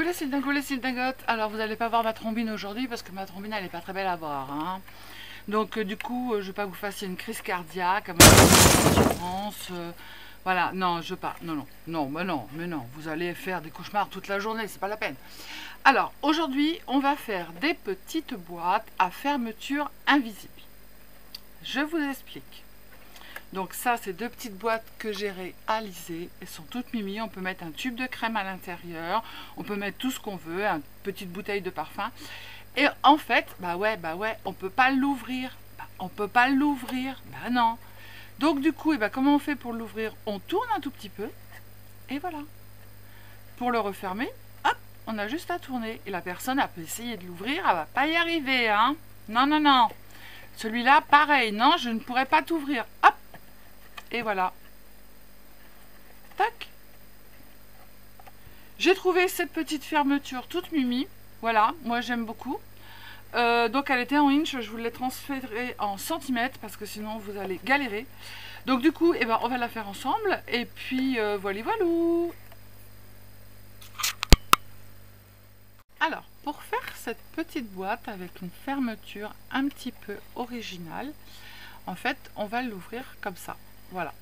les Syldagotes. Alors vous n'allez pas voir ma trombine aujourd'hui parce que ma trombine elle n'est pas très belle à voir. Hein. Donc du coup, je ne veux pas que vous fassiez une crise cardiaque, à mon assurance. Voilà, non, je veux pas. Non, mais non. Vous allez faire des cauchemars toute la journée, c'est pas la peine. Alors aujourd'hui, on va faire des petites boîtes à fermeture invisible. Je vous explique. Donc ça, c'est deux petites boîtes que j'ai réalisées. Elles sont toutes mimi. On peut mettre un tube de crème à l'intérieur. On peut mettre tout ce qu'on veut, une petite bouteille de parfum. Et en fait, bah ouais, on peut pas l'ouvrir. On peut pas l'ouvrir. Bah non. Donc du coup, comment on fait pour l'ouvrir? On tourne un tout petit peu. Et voilà. Pour le refermer, hop, on a juste à tourner. Et la personne, elle peut essayer de l'ouvrir. Elle va pas y arriver, hein. Non. Celui-là, pareil. Non, je ne pourrais pas t'ouvrir. Hop. Et voilà. Tac. J'ai trouvé cette petite fermeture toute mimi. Voilà, moi j'aime beaucoup. Donc elle était en inch, je vous l'ai transférée en centimètres parce que sinon vous allez galérer. Donc du coup, on va la faire ensemble. Et puis voilà. Alors, pour faire cette petite boîte avec une fermeture un petit peu originale, en fait, on va l'ouvrir comme ça. Voilà.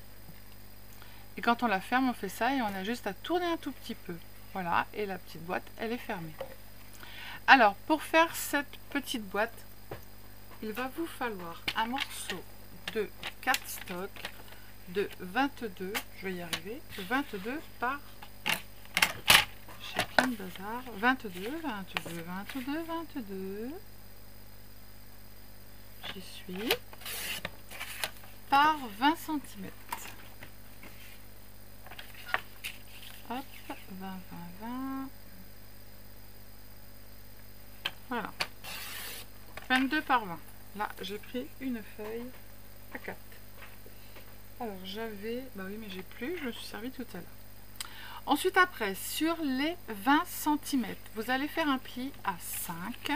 Et quand on la ferme, on fait ça et on a juste à tourner un tout petit peu. Voilà, et la petite boîte, elle est fermée. Alors, pour faire cette petite boîte, il va vous falloir un morceau de cardstock de 22, je vais y arriver, 22 par... J'ai plein de bazar. 22. J'y suis. Par 20 cm. Hop, 20. Voilà. 22 par 20. Là, j'ai pris une feuille à 4. Alors, j'avais... Bah oui, mais j'ai plus. Je me suis servi tout à l'heure. Ensuite, après, sur les 20 cm, vous allez faire un pli à 5.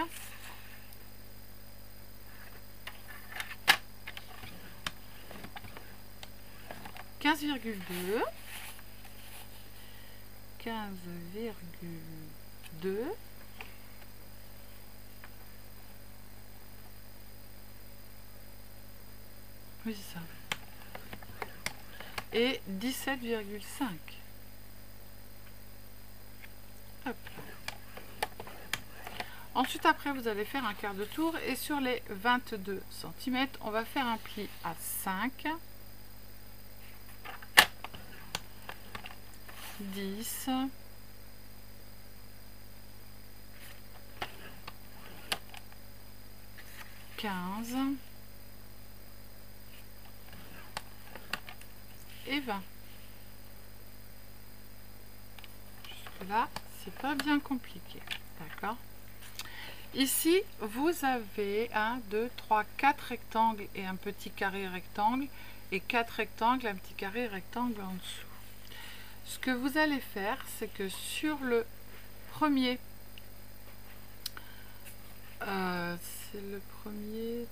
15,2. 15,2. Oui, c'est ça. Et 17,5. Hop. Ensuite, après, vous allez faire un quart de tour. Et sur les 22 cm, on va faire un pli à 5. 10. 15. Et 20. Jusque là, c'est pas bien compliqué. D'accord? Ici, vous avez 1, 2, 3, 4 rectangles et un petit carré rectangle. Et 4 rectangles, un petit carré rectangle en dessous. Ce que vous allez faire, c'est que sur le premier, c'est le premier,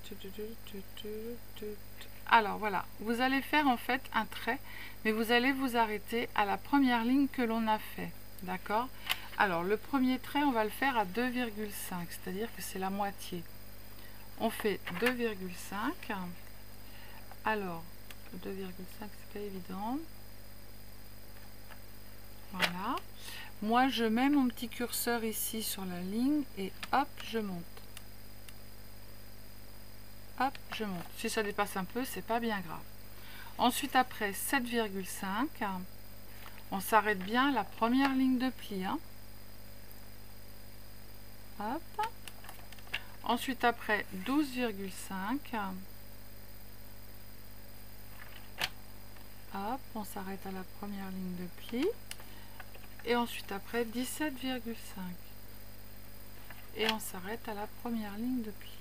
alors voilà, vous allez faire en fait un trait, mais vous allez vous arrêter à la première ligne que l'on a fait, d'accord? Alors le premier trait, on va le faire à 2,5, c'est-à-dire que c'est la moitié. On fait 2,5, alors 2,5 c'est pas évident. Voilà. Moi, je mets mon petit curseur ici sur la ligne et hop, je monte. Hop, je monte. Si ça dépasse un peu, c'est pas bien grave. Ensuite, après 7,5, on s'arrête bien à la première ligne de pli. Hein. Hop. Ensuite, après 12,5. Hop, on s'arrête à la première ligne de pli. Et ensuite après 17,5 et on s'arrête à la première ligne de pli.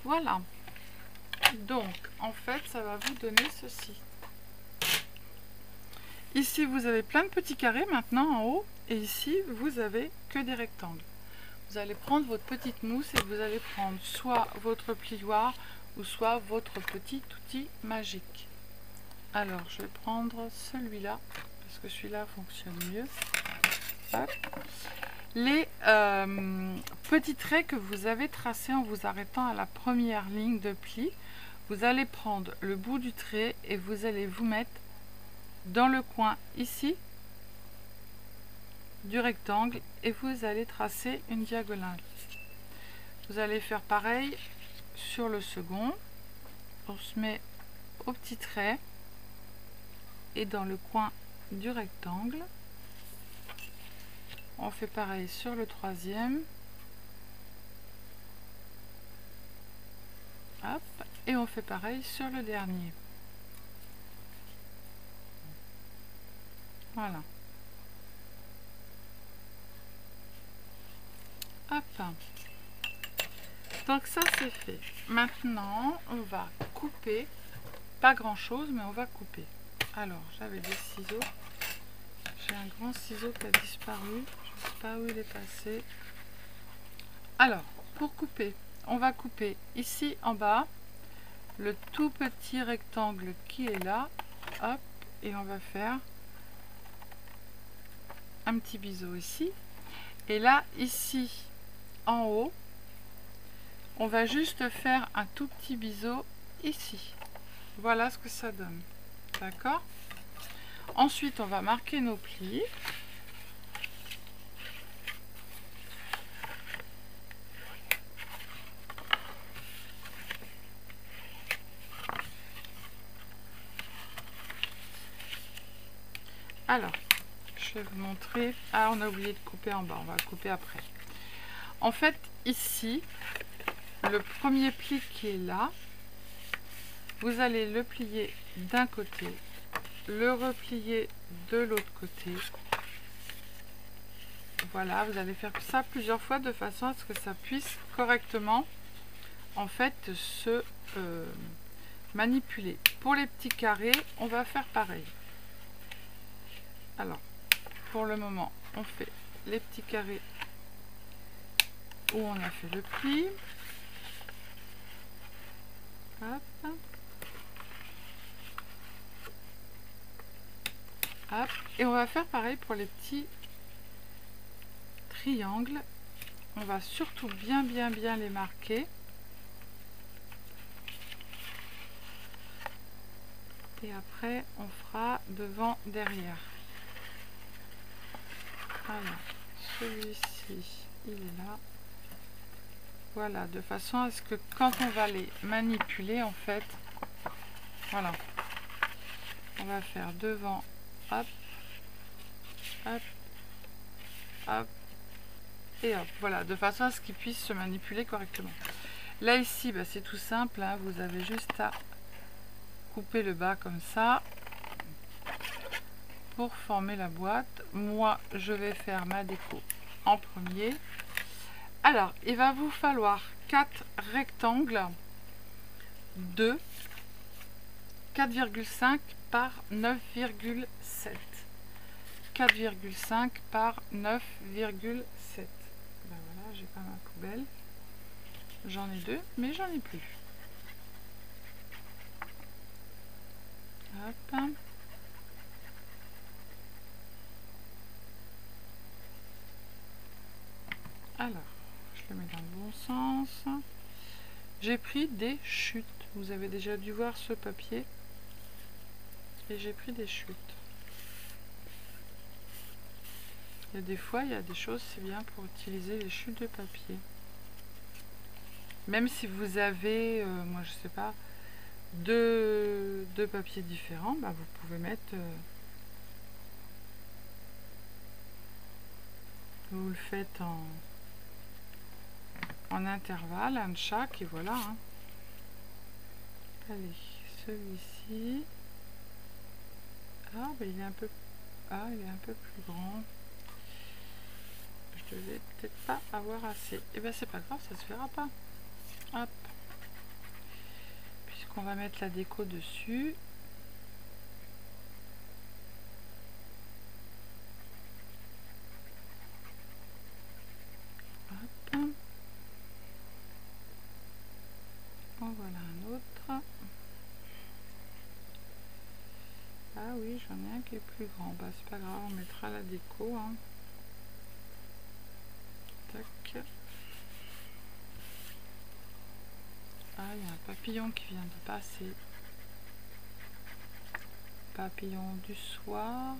Voilà, donc en fait ça va vous donner ceci. Ici vous avez plein de petits carrés maintenant en haut et ici vous avez que des rectangles. Vous allez prendre votre petite mousse et vous allez prendre soit votre plioir ou soit votre petit outil magique. Alors je vais prendre celui-là parce que celui-là fonctionne mieux. Hop. Les petits traits que vous avez tracés en vous arrêtant à la première ligne de pli, vous allez prendre le bout du trait et vous allez vous mettre dans le coin ici du rectangle et vous allez tracer une diagonale. Vous allez faire pareil sur le second. On se met au petit trait et dans le coin du rectangle. On fait pareil sur le troisième. Hop, et on fait pareil sur le dernier. Voilà. Hop. Donc ça c'est fait. Maintenant, on va couper. Pas grand chose, mais on va couper. Alors, j'avais des ciseaux. J'ai un grand ciseau qui a disparu. Je ne sais pas où il est passé. Alors, pour couper, on va couper ici en bas le tout petit rectangle qui est là. Hop, et on va faire un petit biseau ici. Et là, ici, en haut, on va juste faire un tout petit biseau ici. Voilà ce que ça donne. D'accord? Ensuite, on va marquer nos plis. Alors, je vais vous montrer. Ah, on a oublié de couper en bas. On va couper après. En fait, ici, le premier pli qui est là, vous allez le plier d'un côté, le replier de l'autre côté. Voilà, vous allez faire ça plusieurs fois de façon à ce que ça puisse correctement en fait se manipuler. Pour les petits carrés, on va faire pareil. Alors, pour le moment, on fait les petits carrés où on a fait le pli. Hop. Hop. Et on va faire pareil pour les petits triangles. On va surtout bien les marquer. Et après, on fera devant, derrière. Voilà, celui-ci, il est là. Voilà, de façon à ce que quand on va les manipuler, en fait, voilà, on va faire devant, hop, hop, hop, et hop. Voilà, de façon à ce qu'ils puissent se manipuler correctement. Là, ici, bah, c'est tout simple, hein, vous avez juste à couper le bas comme ça pour former la boîte. Moi, je vais faire ma déco en premier. Alors, il va vous falloir 4 rectangles de 4,5 par 9,7. 4,5 par 9,7. Ben voilà, j'ai pas ma poubelle. J'en ai 2, mais j'en ai plus. Hop. Alors, je le mets dans le bon sens. J'ai pris des chutes. Vous avez déjà dû voir ce papier. Et j'ai pris des chutes. Il y a des fois, il y a des choses, c'est bien pour utiliser les chutes de papier. Même si vous avez, moi je sais pas, deux papiers différents, bah, vous pouvez mettre... vous le faites en intervalle, un de chaque, et voilà. Hein. Allez, celui-ci. Ah, ben il est un peu... Ah, il est un peu plus grand. Je devais peut-être pas avoir assez. Et ben c'est pas grave, ça se verra pas. Hop. Puisqu'on va mettre la déco dessus. Hop. En voilà un autre. Ah oui, j'en ai un qui est plus grand. Bah c'est pas grave, on mettra la déco. Hein. Ah, il y a un papillon qui vient de passer. Papillon du soir.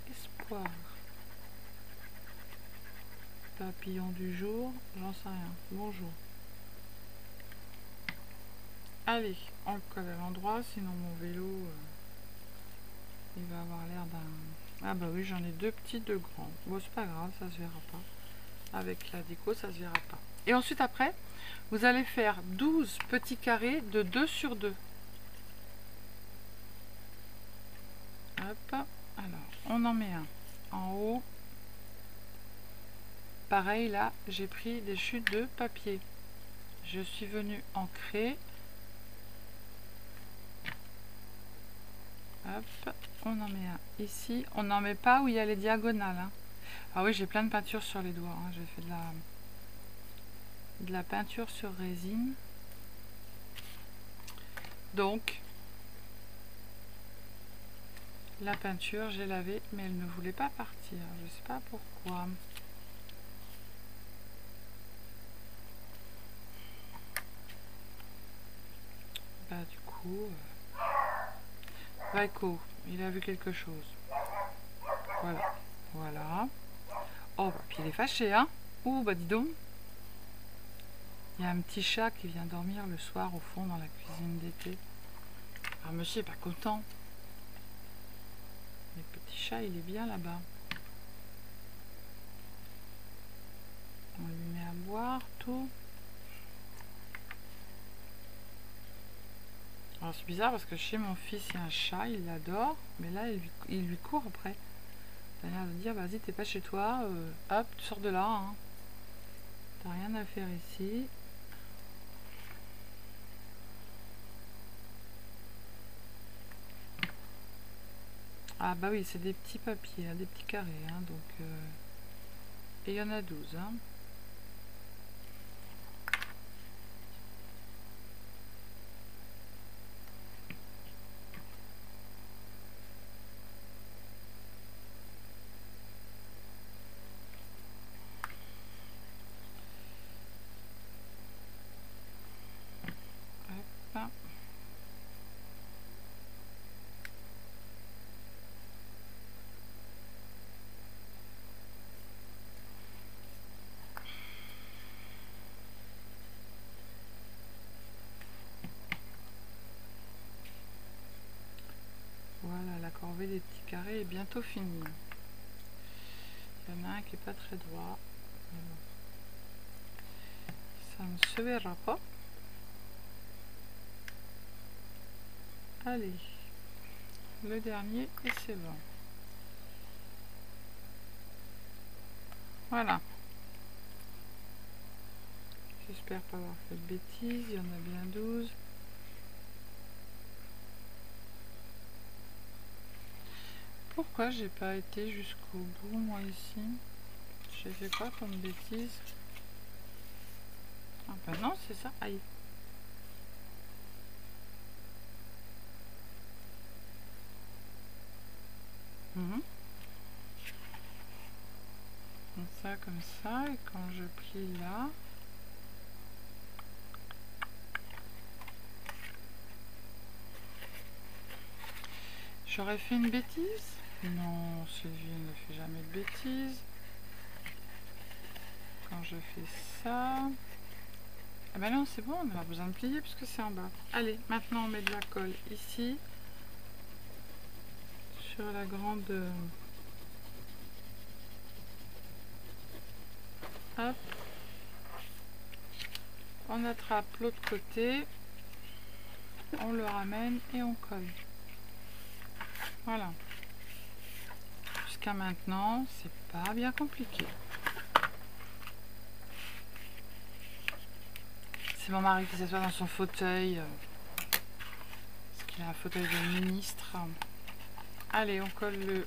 Espoir. Papillon du jour. J'en sais rien. Bonjour. Allez, on le colle à l'endroit. Sinon mon vélo, il va avoir l'air d'un... Ah bah oui, j'en ai deux petits, deux grands. Bon, c'est pas grave, ça se verra pas. Avec la déco, ça se verra pas. Et ensuite, après, vous allez faire 12 petits carrés de 2 sur 2. Hop, alors, on en met un en haut. Pareil, là, j'ai pris des chutes de papier. Je suis venue ancrer. Hop, on en met un ici. On n'en met pas où il y a les diagonales. Hein. Ah oui, j'ai plein de peinture sur les doigts. Hein. J'ai fait de la peinture sur résine. Donc, la peinture, j'ai lavé, mais elle ne voulait pas partir. Je ne sais pas pourquoi. Bah du coup, Vaiko, il a vu quelque chose. Voilà, voilà. Oh, bah, puis il est fâché, hein. Ouh, bah dis donc. Il y a un petit chat qui vient dormir le soir au fond dans la cuisine d'été. Alors monsieur est pas content. Le petit chat, il est bien là-bas. On lui met à boire, tout. Alors c'est bizarre parce que chez mon fils, il y a un chat, il l'adore. Mais là, il lui court après. T'as l'air de dire, vas-y, t'es pas chez toi. Hop, tu sors de là. Hein. T'as rien à faire ici. Ah bah oui, c'est des petits papiers, hein, des petits carrés. Hein, donc, et il y en a 12. Hein. Hop. Voilà, la corvée des petits carrés est bientôt finie. Il y en a un qui est pas très droit. Ça ne se verra pas. Allez, le dernier et c'est bon. Voilà. J'espère pas avoir fait de bêtises. Il y en a bien 12. Pourquoi j'ai pas été jusqu'au bout moi ici? J'ai fait quoi comme bêtise? Ah bah non, c'est ça. Aïe. Comme ça, et quand je plie là, j'aurais fait une bêtise? Non, Sylvie ne fait jamais de bêtises. Quand je fais ça... Ah ben non, c'est bon, on n'a pas besoin de plier puisque c'est en bas. Allez, maintenant on met de la colle ici, sur la grande... Hop. On attrape l'autre côté, on le ramène et on colle. Voilà. Jusqu'à maintenant, c'est pas bien compliqué. C'est mon mari qui s'assoit dans son fauteuil. Parce qu'il a un fauteuil de ministre. Allez, on colle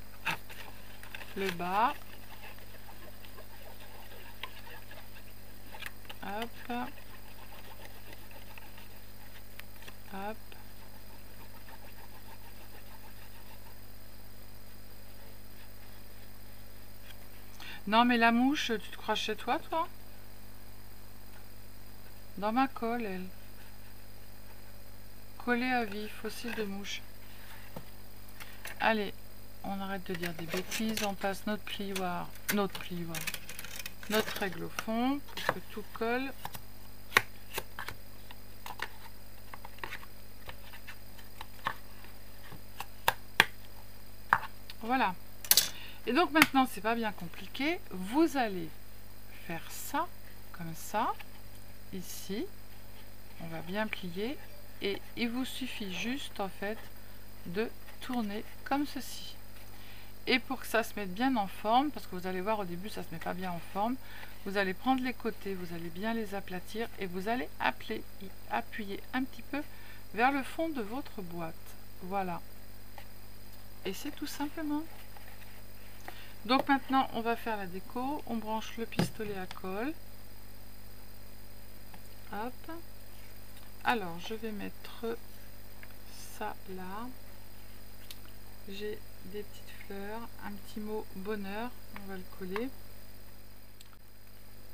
le bas. Hop. Hop. Non mais la mouche, tu te crois chez toi, toi? Dans ma colle, elle. coller à vie, fossile de mouche. Allez, on arrête de dire des bêtises, on passe notre plioir, notre règle au fond pour que tout colle. Voilà. Et donc maintenant, c'est pas bien compliqué. Vous allez faire ça, comme ça, ici. On va bien plier. Et il vous suffit juste, en fait, de tourner comme ceci. Et pour que ça se mette bien en forme, parce que vous allez voir au début, ça se met pas bien en forme, vous allez prendre les côtés, vous allez bien les aplatir et vous allez appuyer un petit peu vers le fond de votre boîte. Voilà. Et c'est tout simplement. Donc maintenant, on va faire la déco. On branche le pistolet à colle. Hop. Alors, je vais mettre ça là. J'ai des petites fleurs, un petit mot bonheur. On va le coller.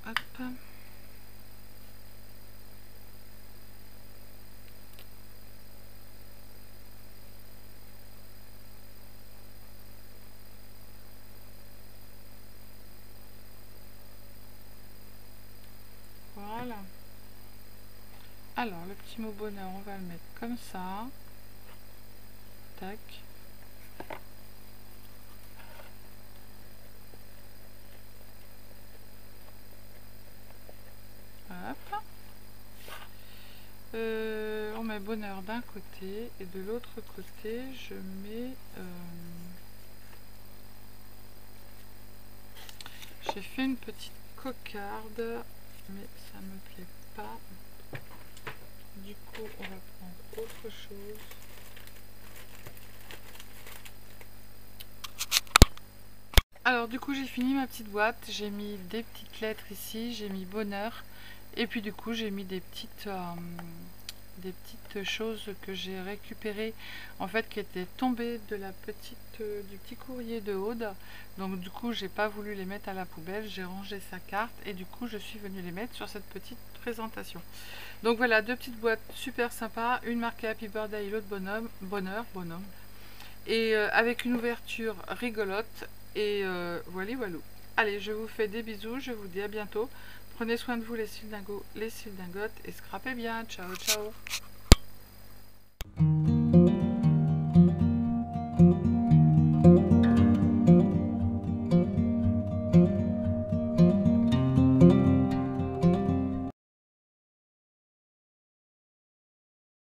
Hop. Voilà. Alors, le petit mot bonheur, on va le mettre comme ça. Tac. Hop. On met bonheur d'un côté et de l'autre côté, je mets... j'ai fait une petite cocarde, mais ça me plaît pas. Du coup, on va prendre autre chose. Alors du coup, j'ai fini ma petite boîte. J'ai mis des petites lettres ici, j'ai mis bonheur. Et puis du coup, j'ai mis des petites choses que j'ai récupérées, en fait, qui étaient tombées de du petit courrier de Aude. Donc du coup, j'ai pas voulu les mettre à la poubelle, j'ai rangé sa carte et du coup, je suis venue les mettre sur cette petite présentation. Donc voilà, deux petites boîtes super sympas, une marquée Happy Birthday et l'autre bonheur, et avec une ouverture rigolote. Et voilà. Allez, je vous fais des bisous, je vous dis à bientôt. Prenez soin de vous les cils dingos, les cils dingotes, et scrapez bien. Ciao, ciao.